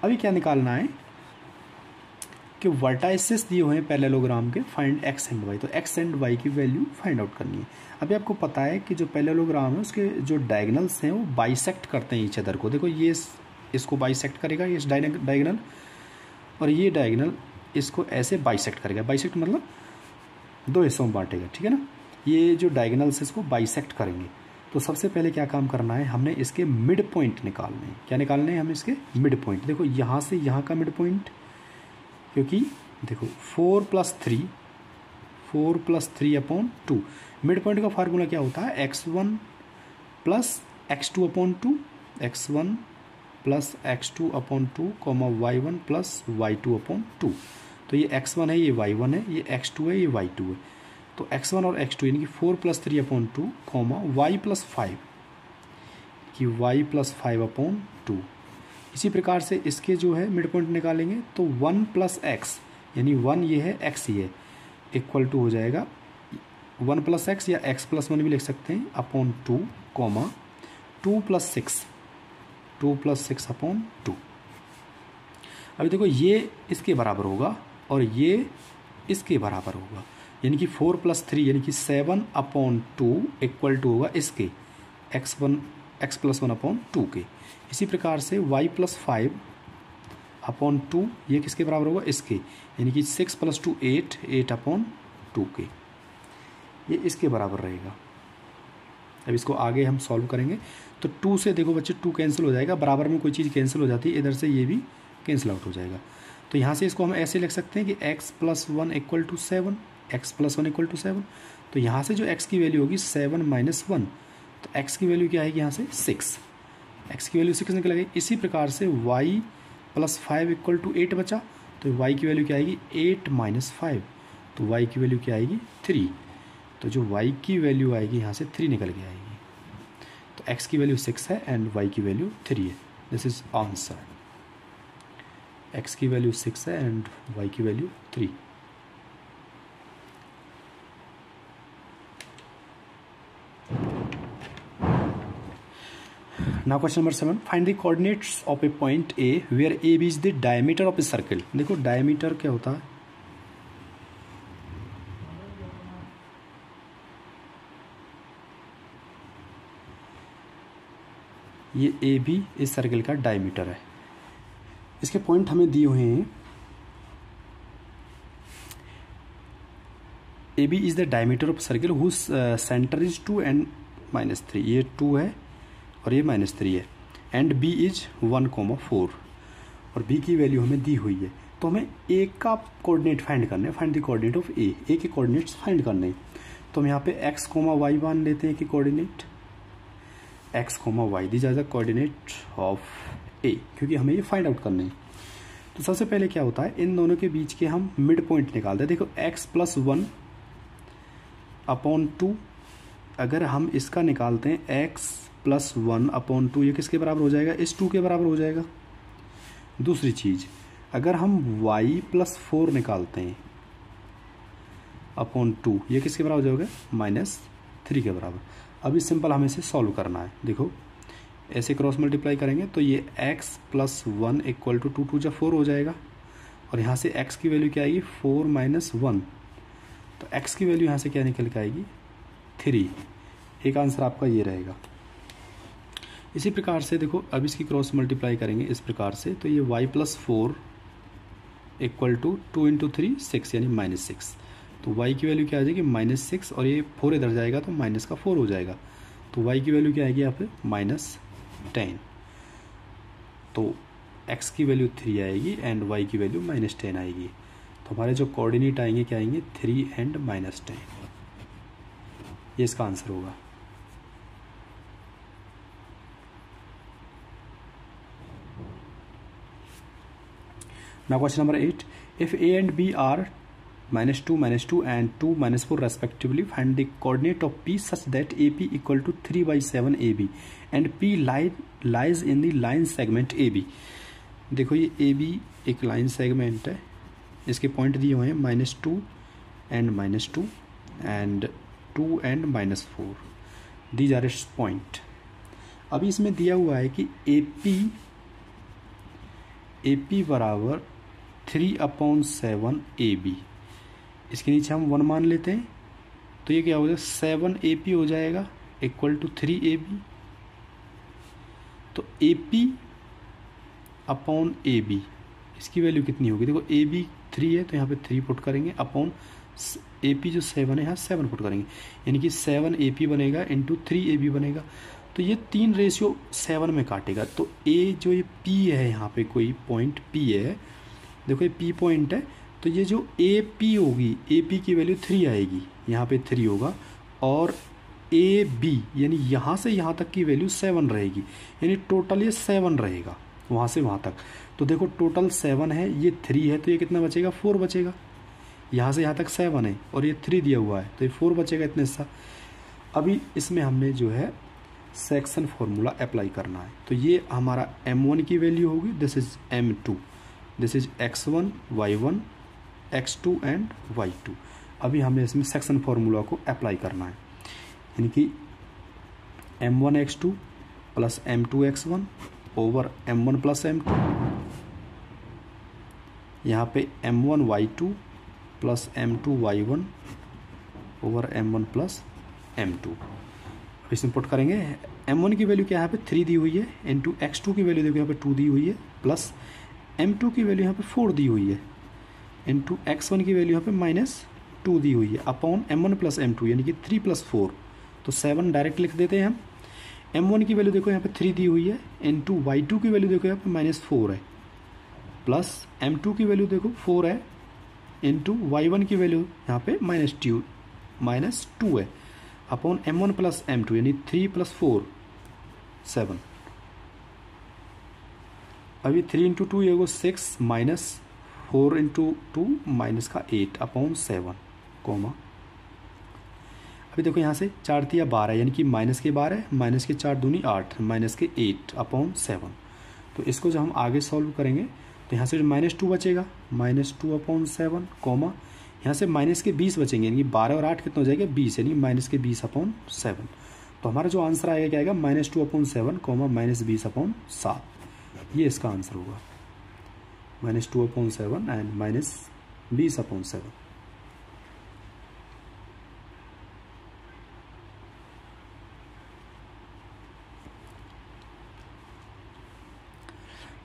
S1: अभी क्या निकालना है कि वर्टाइसेस दिए हुए हैं पैरेललोग्राम के, फाइंड एक्स एंड वाई। तो एक्स एंड वाई की वैल्यू फाइंड आउट करनी है। अभी आपको पता है कि जो पैरेललोग्राम है उसके जो डायगनल्स हैं वो बाइसेक्ट करते हैं ईच अदर को। देखो ये इसको बाइसेक्ट करेगा, ये डायगनल, और ये डायगनल इसको ऐसे बाइसेक्ट करेगा। बाइसेक्ट मतलब 2 हिस्सों में बांटेगा, ठीक है ना। ये जो डायगनल्स इसको बाइसेक्ट करेंगे। तो सबसे पहले क्या काम करना है, हमने इसके मिड पॉइंट निकालने हैं। क्या निकालने हैं हमें इसके मिड पॉइंट। देखो यहाँ से यहाँ का मिड पॉइंट, क्योंकि देखो 4 + 3/2 मिड पॉइंट का फार्मूला क्या होता है x1 + x2/2, x1 + x2/2, y1 + y2/2। तो ये x1 है, ये y1 है, ये x2 है, ये y2 है। तो x1 और x2 यानी कि 4 + 3/2, y + 5 कि y + 5/2। इसी प्रकार से इसके जो है मिड पॉइंट निकालेंगे तो 1 + x यानी 1 ये है, x ये है, इक्वल टू हो जाएगा 1 + x या x + 1 भी लिख सकते हैं अपॉन 2, 2 + 6, 2 + 6/2। अभी देखो ये इसके बराबर होगा और ये इसके बराबर होगा, यानी कि 4 + 3 यानी कि 7/2 इक्वल टू होगा इसके x + 1/2 के। इसी प्रकार से y + 5/2 ये किसके बराबर होगा, इसके, यानी कि 6 + 2 8, 8/2 के, ये इसके बराबर रहेगा। अब इसको आगे हम सॉल्व करेंगे तो 2 से देखो बच्चे 2 कैंसिल हो जाएगा, बराबर में कोई चीज़ कैंसिल हो जाती है, इधर से ये भी कैंसिल आउट हो जाएगा। तो यहाँ से इसको हम ऐसे लिख सकते हैं कि x + 1 = 7, x + 1 = 7। तो यहाँ से जो x की वैल्यू होगी 7 - 1, तो x की वैल्यू क्या आएगी यहाँ से 6, x की वैल्यू 6 निकल गई। इसी प्रकार से y + 5 = 8 बचा, तो y की वैल्यू क्या आएगी 8 - 5, तो y की वैल्यू क्या आएगी 3। तो जो y की वैल्यू आएगी यहाँ से 3 निकल के आएगी। तो x की वैल्यू 6 है एंड y की वैल्यू 3 है। This is answer. x की वैल्यू 6 है एंड y की value 3। Now question number 7. Find the coordinates of a point A where AB is the diameter of a circle. देखो diameter क्या होता है, ये ए बी इस सर्किल का डायमीटर है। इसके पॉइंट हमें दिए हुए हैं। A B is the diameter of circle whose centre is 2 and -3, ये 2 है और ये -3 है, एंड बी इज 1,4 और बी की वैल्यू हमें दी हुई है। तो हमें ए का कोऑर्डिनेट फाइंड करना है, फाइंड द कोऑर्डिनेट ऑफ ए के कोऑर्डिनेट्स फाइंड करने हैं। तो हम यहाँ पे x, y मान लेते हैं कि coordinate x, y these are the coordinate of A, क्योंकि हमें ये फाइंड आउट करने हैं। तो सबसे पहले क्या होता है, इन दोनों के बीच के हम मिड पॉइंट निकालते हैं। देखो x + 1 / 2, अगर हम इसका निकालते हैं x + 1 / 2, ये किसके बराबर हो जाएगा, इस 2 के बराबर हो जाएगा। दूसरी चीज, अगर हम y + 4 निकालते हैं / 2, ये किसके बराबर हो जाएगा, -3 के बराबर। अभी सिंपल हमें इसे सॉल्व करना है। देखो ऐसे क्रॉस मल्टीप्लाई करेंगे तो ये x + 1 = 2 × 2 = 4 हो जाएगा, और यहाँ से x की वैल्यू क्या आएगी, 4 - 1, तो x की वैल्यू यहाँ से क्या निकल के आएगी, 3। एक आंसर आपका ये रहेगा। इसी प्रकार से देखो अब इसकी क्रॉस मल्टीप्लाई करेंगे इस प्रकार से, तो ये y + 4 = 2 × 3 6, यानी -6। तो y की वैल्यू क्या आ जाएगी, -6, और ये 4 इधर जाएगा तो माइनस का 4 हो जाएगा। तो y की वैल्यू क्या आएगी यहाँ पे, -10। तो x की वैल्यू 3 आएगी एंड y की वैल्यू -10 आएगी। तो हमारे जो कोऑर्डिनेट आएंगे क्या आएंगे, 3 and -10, ये इसका आंसर होगा। Now question number 8. If A and B are -2, -2 and 2, -4 respectively, find the coordinate of P such that AP = 3/7 AB and P lies in the line segment AB. देखो ये AB एक line segment है, इसके point दिए हुए हैं -2 and -2 and 2 and -4, these are its point। अभी इसमें दिया हुआ है कि AP बराबर 3/7 AB, इसके नीचे हम 1 मान लेते हैं, तो ये क्या हो जाएगा, 7 AP हो जाएगा = 3 AB। तो AP/AB इसकी वैल्यू कितनी होगी, देखो AB 3 है तो यहाँ पे 3 पुट करेंगे, अपॉन AP जो 7 है यहाँ 7 पुट करेंगे, यानी कि 7 AP बनेगा × 3 AB बनेगा। तो ये 3:7 में काटेगा। तो A जो ये P है, यहाँ पे कोई पॉइंट P है, देखो ये P पॉइंट है, तो ये जो AP होगी, AP की वैल्यू 3 आएगी, यहाँ पे 3 होगा, और AB यानी यहाँ से यहाँ तक की वैल्यू 7 रहेगी, यानी टोटल ये 7 रहेगा वहाँ से वहाँ तक। तो देखो टोटल 7 है, ये 3 है, तो ये कितना बचेगा, 4 बचेगा। यहाँ से यहाँ तक 7 है और ये 3 दिया हुआ है, तो ये 4 बचेगा इतने सा। अभी इसमें हमने जो है सेक्शन फॉर्मूला अप्लाई करना है। तो ये हमारा M1 की वैल्यू होगी, this is M2, this is x1, y1, x2 and y2। अभी हमें इसमें सेक्शन फॉर्मूला को अप्लाई करना है, यानी कि M1x2 + M2x1 over M1 + M2, यहाँ पे M1y2 + M2y1 over M1 + M2। अब इसमें पुट करेंगे, M1 की वैल्यू क्या यहाँ पे 3 दी हुई है, इंटू x2 की वैल्यू देखो यहाँ पे 2 दी हुई है, प्लस M2 की वैल्यू यहाँ पे 4 दी हुई है, इंटू x1 की वैल्यू यहाँ पे -2 दी हुई है, अपॉन M1 + M2, यानी कि 3 + 4, तो 7 डायरेक्ट लिख देते हैं हम। M1 की वैल्यू देखो यहाँ पे 3 दी हुई है, इंटू y2 की वैल्यू देखो यहाँ पे -4 है, प्लस M2 की वैल्यू देखो 4 है, इंटू y1 की वैल्यू यहाँ पे -2 है, अपॉन M1 + M2, यानी 3 + 4 7। अभी 3 × 2 ये 6 -4 × 2 -8 अपॉन 7, कॉमा। अभी देखो यहाँ से 4 × 12, यानी कि -12, -4 दूनी 8, -8 अपॉन 7। तो इसको जब हम आगे सॉल्व करेंगे तो यहाँ से जो -2 बचेगा, -2 अपॉन 7, कॉमा, यहाँ से -20 बचेंगे, यानी कि 12 और 8 कितना हो जाएगा, 20, यानी -20 अपॉन 7। तो हमारा जो आंसर आएगा क्या आएगा, -2 अपॉन 7, कॉमा, -20 अपॉन 7, ये इसका आंसर होगा, -2 upon 7 and -20 upon 7।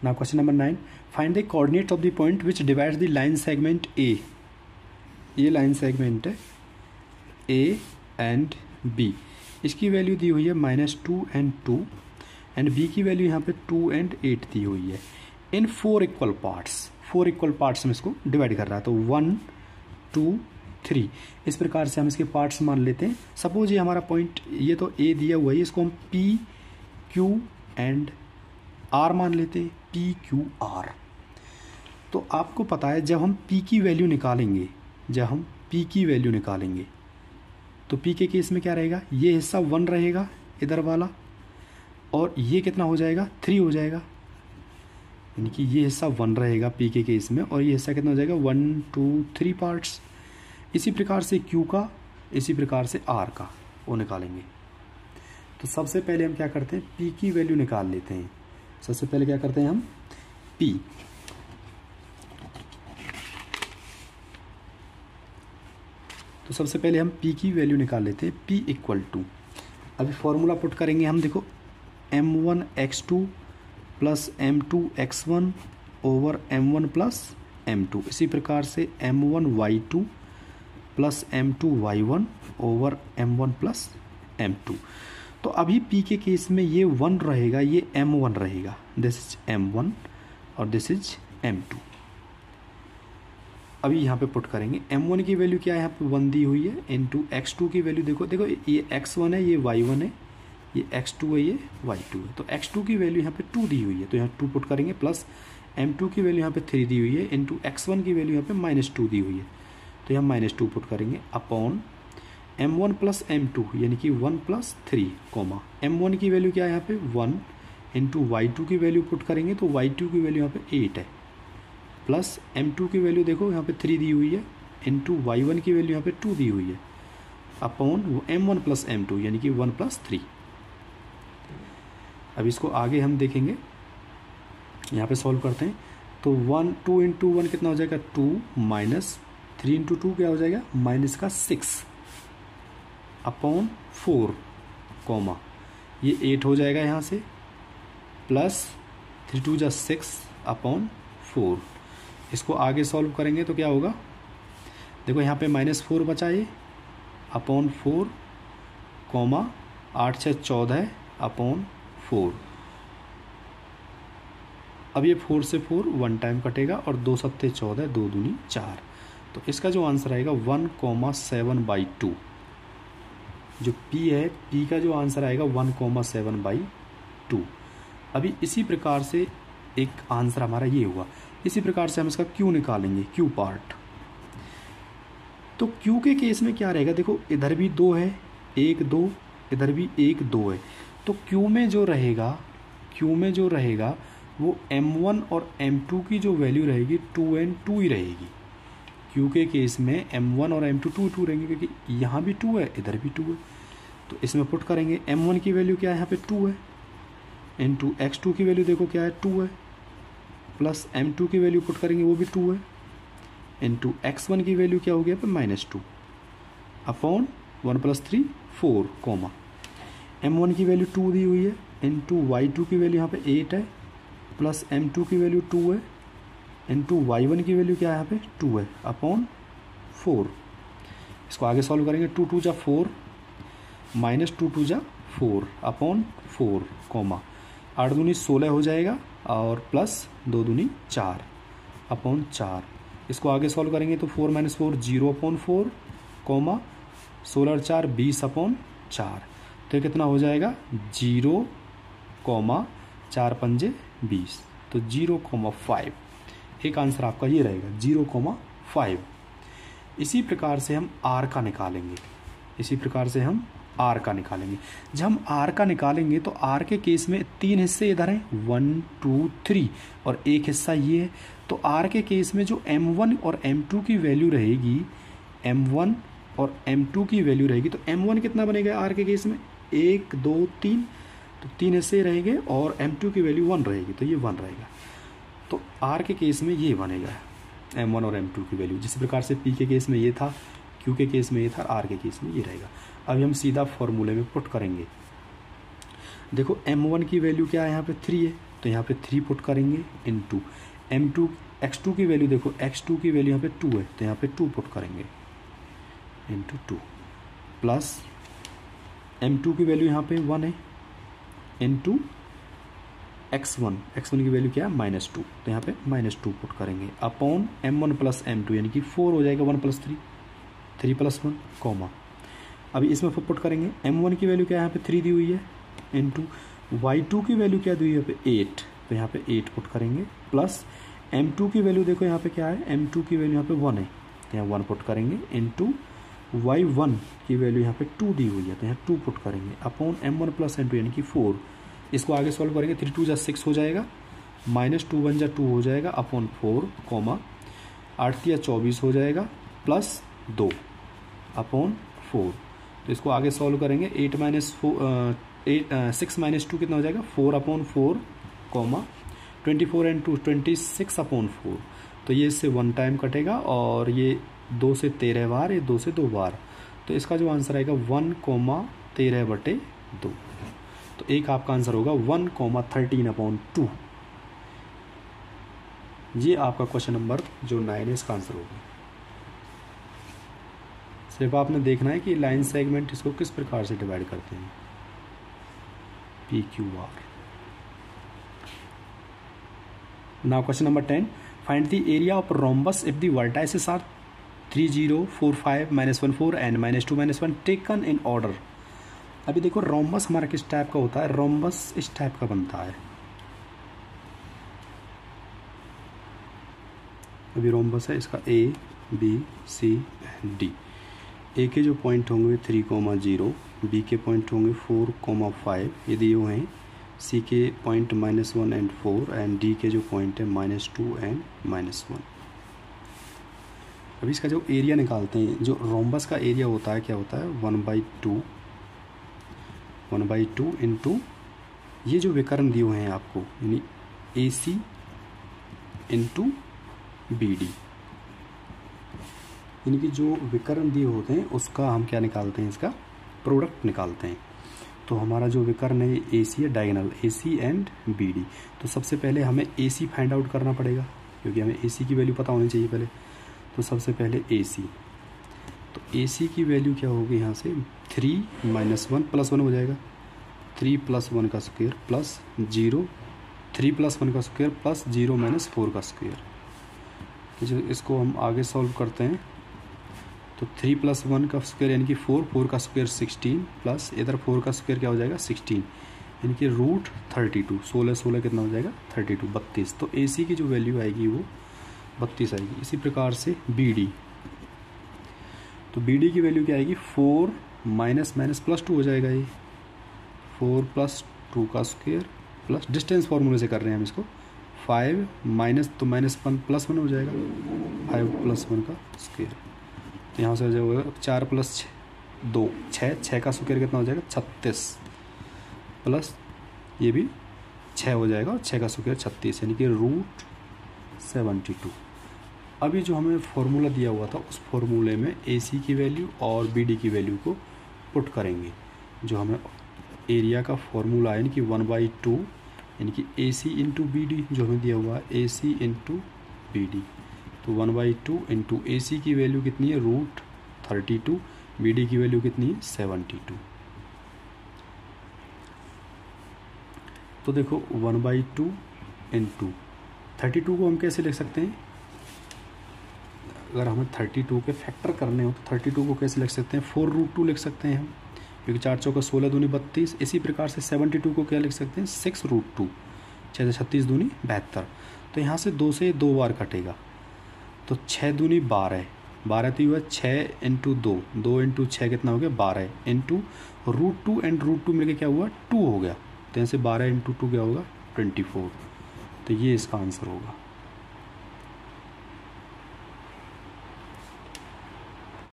S1: Now question number 9, find the coordinates of the point which divides the line segment A. ये लाइन सेगमेंट है ए एंड बी, इसकी वैल्यू दी हुई है -2 and 2 एंड बी की value यहाँ पे 2 and 8 दी हुई है। इन 4 इक्वल पार्ट्स में इसको डिवाइड कर रहा है, तो 1 2 3 इस प्रकार से हम इसके पार्ट्स मान लेते हैं। सपोज ये हमारा पॉइंट, ये तो ए दिया हुआ है, इसको हम पी क्यू एंड आर मान लेते हैं, पी क्यू आर। तो आपको पता है जब हम पी की वैल्यू निकालेंगे, तो पी के केस में क्या रहेगा, ये हिस्सा 1 रहेगा इधर वाला, और ये कितना हो जाएगा 3 हो जाएगा, यानी कि ये हिस्सा 1 रहेगा पी के केस में, और ये हिस्सा कितना हो जाएगा 1 2 3 पार्ट्स। इसी प्रकार से क्यू का, इसी प्रकार से आर का वो निकालेंगे। तो सबसे पहले हम क्या करते हैं, पी की वैल्यू निकाल लेते हैं। सबसे पहले क्या करते हैं हम, पी, तो सबसे पहले हम पी की वैल्यू निकाल लेते हैं। पी इक्वल टू, अभी फॉर्मूला पुट करेंगे हम, देखो m1x2 plus m2x1 over m1 plus m2, इसी प्रकार से m1y2 plus m2y1 over m1 plus m2। तो अभी p के केस में ये 1 रहेगा, ये m1 रहेगा, दिस इज m1 और दिस इज m2। अभी यहाँ पे पुट करेंगे, m1 की वैल्यू क्या है, यहाँ पे 1 दी हुई है, इनटू x2 की वैल्यू देखो ये x1 है, ये y1 है, ये x2 है, ये y2 है। तो x2 की वैल्यू यहाँ पे 2 दी हुई है, तो यहाँ 2 पुट करेंगे, प्लस m2 की वैल्यू यहाँ पे 3 दी हुई है, इनटू x1 की वैल्यू यहाँ पे -2 दी हुई है, तो यहाँ -2 पुट करेंगे, अपॉन m1 प्लस m2 यानी कि 1 प्लस 3 कोमा m1 की वैल्यू क्या है यहाँ पे 1, इंटू y2 की वैल्यू पुट करेंगे, तो y2 की वैल्यू यहाँ पे 8 है, प्लस m2 की वैल्यू देखो यहाँ पे 3 दी हुई है, इंटू y1 की वैल्यू यहाँ पे 2 दी हुई है, अपॉन m1 प्लस m2 यानी कि 1 प्लस 3। अब इसको आगे हम देखेंगे, यहाँ पे सॉल्व करते हैं, तो 2 इंटू 1 कितना हो जाएगा 2, माइनस 3 इंटू 2 क्या हो जाएगा -6 अपॉन 4 कोमा ये 8 हो जाएगा यहाँ से, प्लस 3 2 जा 6 अपॉन 4। इसको आगे सॉल्व करेंगे तो क्या होगा, देखो यहाँ पे -4 बचा ये, अपॉन 4 कोमा 8 6 14 अपॉन 4। अब ये 4 से 4 1 टाइम कटेगा, और 2 7 14, 2 दूनी 4। तो इसका जो आंसर आएगा 1,7/2। जो P है, P का जो आंसर आएगा 1,7/2। अभी इसी प्रकार से एक आंसर हमारा ये हुआ। इसी प्रकार से हम इसका Q निकालेंगे, Q पार्ट। तो Q के केस में क्या रहेगा, देखो इधर भी 2 है, 1 2, इधर भी 1 2 है, तो Q में जो रहेगा वो m1 और m2 की जो वैल्यू रहेगी 2 and 2 ही रहेगी। Q के केस में m1 और m2 2 रहेंगे, क्योंकि यहाँ भी 2 है, इधर भी 2 है। तो इसमें पुट करेंगे, m1 की वैल्यू क्या है यहाँ पे 2 है, इंटू x2 की वैल्यू देखो क्या है 2 है, प्लस m2 की वैल्यू पुट करेंगे वो भी 2 है, इंटू x1 की वैल्यू क्या हो गया पे -2 अपॉन 1 + 3 4 कोमा m1 की वैल्यू 2 दी हुई है, इंटू y2 की वैल्यू यहाँ पे 8 है, प्लस m2 की वैल्यू 2 है, इंटू y1 की वैल्यू क्या है यहाँ पे 2 है, अपॉन 4। इसको आगे सॉल्व करेंगे, 2 2 जा 4, -2 2 जा 4 अपॉन 4 कोमा 8 दूनी 16 हो जाएगा, और प्लस 2 दूनी 4 अपॉन 4। इसको आगे सॉल्व करेंगे तो 4 - 4 0 अपॉन 4 कोमा 16 और 4 20 अपॉन 4। तो कितना हो जाएगा 0 कोमा 4 पंजे 20, तो 0,5 एक आंसर आपका ये रहेगा 0,5। इसी प्रकार से हम R का निकालेंगे, जब हम R का निकालेंगे तो R के केस में 3 हिस्से इधर हैं 1 2 3 और एक हिस्सा ये है। तो R के केस में जो M1 और M2 की वैल्यू रहेगी, M1 और M2 की वैल्यू रहेगी, तो M1 कितना बनेगा R के केस में 1 2 3, तो 3 हिस्से रहेंगे, और M2 की वैल्यू 1 रहेगी, तो ये 1 रहेगा। तो R के केस में ये बनेगा M1 और M2 की वैल्यू। जिस प्रकार से P के केस में ये था, Q के केस में ये था, R के केस में ये रहेगा। अभी हम सीधा फॉर्मूले में पुट करेंगे। देखो M1 की वैल्यू क्या है यहाँ पे 3 है, तो यहाँ पे 3 पुट करेंगे इनटू m2 x2 की वैल्यू देखो, x2 की वैल्यू यहाँ पे 2 है तो यहाँ पे 2 पुट करेंगे इनटू 2 प्लस m2 की वैल्यू यहाँ पे 1 है इनटू x1 की वैल्यू क्या है -2 तो यहाँ पे -2 पुट करेंगे अपॉन m1 प्लस m2 यानी कि 4 हो जाएगा 1 प्लस 3 प्लस 1 कॉमा। अभी इसमें पुट करेंगे m1 की वैल्यू क्या है यहाँ पे 3 दी हुई है इनटू y2 की वैल्यू क्या दी हुई है यहाँ पे 8 तो यहाँ पे 8 पुट करेंगे प्लस m2 की वैल्यू देखो यहाँ पे क्या है m2 की वैल्यू यहाँ पे 1 है तो यहाँ 1 पुट करेंगे इनटू y1 की वैल्यू यहाँ पे 2 दी हुई है तो यहाँ 2 पुट करेंगे अपॉन m1 प्लस m2 यानी कि 4। इसको आगे सॉल्व करेंगे 3 2 जा 6 हो जाएगा -2 1 जा 2 हो जाएगा अपॉन 4 कॉमा 8 3 24 हो जाएगा प्लस 2 अपॉन 4। तो इसको आगे सॉल्व करेंगे 6 माइनस 2 कितना हो जाएगा 4 अपॉन 4 कॉमा 24 एंड 2 26 अपॉन 4। तो ये इससे 1 टाइम कटेगा और ये 2 से 13 बार, ये 2 से 2 बार। तो इसका जो आंसर आएगा 1,13/2। तो एक आपका आंसर होगा 1,13/2। ये आपका क्वेश्चन नंबर जो 9 है इसका आंसर होगा। सिर्फ आपने देखना है कि लाइन सेगमेंट इसको किस प्रकार से डिवाइड करते हैं PQR। Now question number 10 find the area of rhombus if the vertices are 3 0 4 5 -1 4 and -2 -1 taken in order. अभी देखो रोम्बस हमारा किस टाइप का होता है, रोम्बस इस टाइप का बनता है। अभी रोम्बस है इसका A B C and D। ए के जो पॉइंट होंगे 3,0, बी के पॉइंट होंगे 4,5 ये दिए हुए हैं, सी के पॉइंट -1 एंड 4 एंड डी के जो पॉइंट है -2 एंड -1। अभी इसका जो एरिया निकालते हैं, जो रोम्बस का एरिया होता है क्या होता है 1/2 इंटू ये जो विकर्ण दिए हुए हैं आपको यानी AC इंटू BD, यानी कि जो विकर्ण दिए होते हैं उसका हम क्या निकालते हैं, इसका प्रोडक्ट निकालते हैं। तो हमारा जो विकर्ण है AC है डायगोनल AC एंड BD। तो सबसे पहले हमें AC फाइंड आउट करना पड़ेगा क्योंकि हमें AC की वैल्यू पता होनी चाहिए पहले। तो सबसे पहले AC, तो AC की वैल्यू क्या होगी यहाँ से 3 - 1 + 1 हो जाएगा 3 + 1 का स्क्वायर प्लस 0 3 + 1 का स्क्वायर प्लस 0 - 4 का स्क्वायर। जो इसको हम आगे सॉल्व करते हैं तो 3 + 1 का स्क्वायर यानी कि 4 का स्क्वायर 16 प्लस इधर 4 का स्क्वायर क्या हो जाएगा 16 यानी कि √32 16 कितना हो जाएगा 32 32। तो AC की जो वैल्यू आएगी वो 32 आएगी। इसी प्रकार से BD, तो BD की वैल्यू क्या आएगी 4 - +2 हो जाएगा ये 4 + 2 का स्क्वायर प्लस डिस्टेंस फॉर्मूले से कर रहे हैं हम इसको 5 माइनस तो -1 + 1 हो जाएगा 5 + 1 का स्क्वायर। तो यहाँ से हो जाएगा 4 + 2 6 का स्क्वायर कितना हो जाएगा 36 प्लस ये भी 6 हो जाएगा और 6 का स्क्वायर 36 यानी कि √72। अभी जो हमें फॉर्मूला दिया हुआ था उस फॉर्मूले में AC की वैल्यू और BD की वैल्यू को पुट करेंगे। जो हमें एरिया का फॉर्मूला है यानी कि 1/2 यानी कि AC इंटू BD जो हमें दिया हुआ है AC इंटू BD। तो 1/2 इंटू AC की वैल्यू कितनी है √32, BD की वैल्यू कितनी है 72। तो देखो 1/2 इंटू 32 को हम कैसे लिख सकते हैं, अगर हमें 32 के फैक्टर करने हो तो 32 को कैसे लिख सकते हैं 4√2 लिख सकते हैं हम, क्योंकि 4 चौका 16 दूनी 32। इसी प्रकार से 72 को क्या लिख सकते हैं 6√2 6 से 36 दूनी 72। तो यहाँ से 2 से 2 बार कटेगा तो 6 दूनी 12 तो हुआ 6 इंटू 2 2 इंटू 6 कितना हो गया 12 इंटू √2 एंड √2 मिलकर क्या हुआ 2 हो गया। तो यहाँ से 12 इंटू 2 क्या होगा 24। तो ये इसका आंसर होगा।